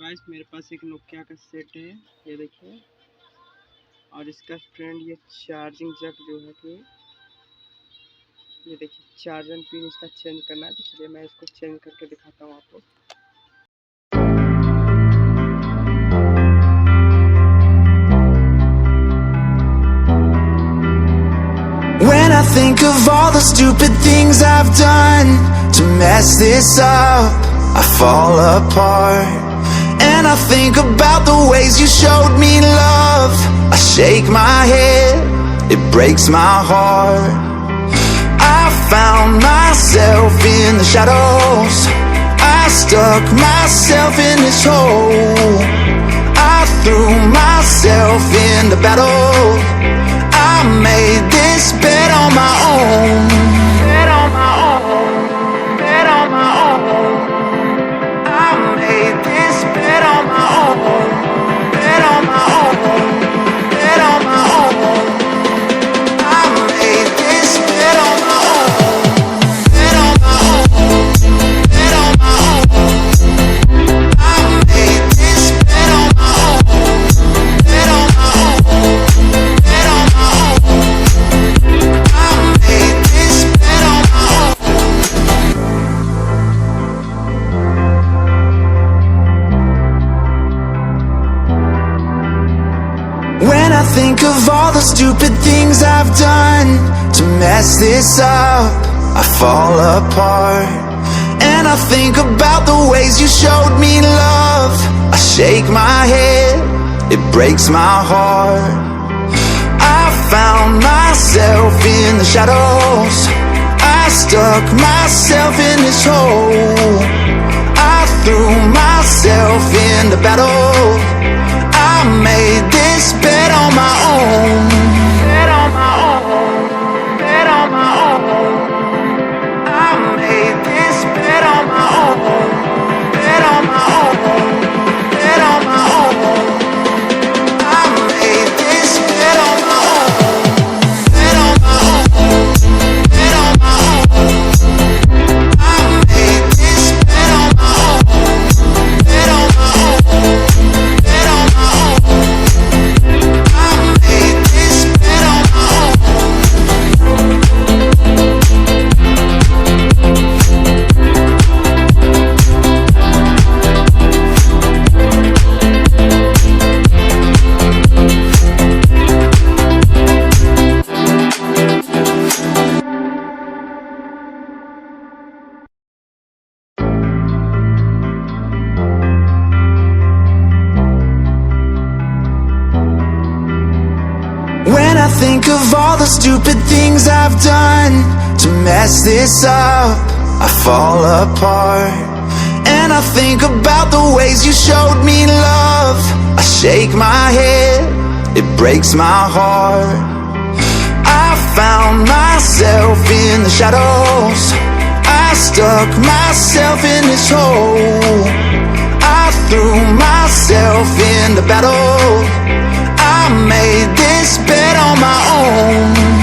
Guys मेरे पास एक Nokia का सेट है, ये देखिए। और इसका फ्रेंड ये चार्जिंग जैक जो है कि ये देखिए, चार्जर पिन इसका चेंज करना है, इसलिए मैं इसको चेंज करके दिखाता हूँ आपको। When I think of all the stupid things I've done to mess this up, I fall apart. And I think about the ways you showed me love, I shake my head, it breaks my heart. I found myself in the shadows, I stuck myself in this hole, I threw myself in the battle, I made this bet on my own. Bet on my own, bet on my own. I made this bet on my own. Bet on my own, bet on my own. I made this bet on my own. Bet on my own, bet on my own. I made this bet on my own. Bet on my own, bet on my own. I made this bet on my own. When I think of all the stupid things I've done to mess this up, I fall apart. And I think about the ways you showed me love, I shake my head, it breaks my heart. I found myself in the shadows, I stuck myself in this hole, I threw myself in the battle, I made this bet on my own. Bet on my own, bet on my own. I made this bet on my own. Bet on my own, bet on my own. I made this bet on my own. Bet on my own, bet on my own. I made this bet on my own. Bet on my own, bet on my own. I made this bet on my own. When I think of all the stupid things I've done to mess this up, I fall apart. And I think about the ways you showed me love, I shake my head, it breaks my heart. I found myself in the shadows, I stuck myself in this hole, I threw myself in the battle, I made this bet on my own.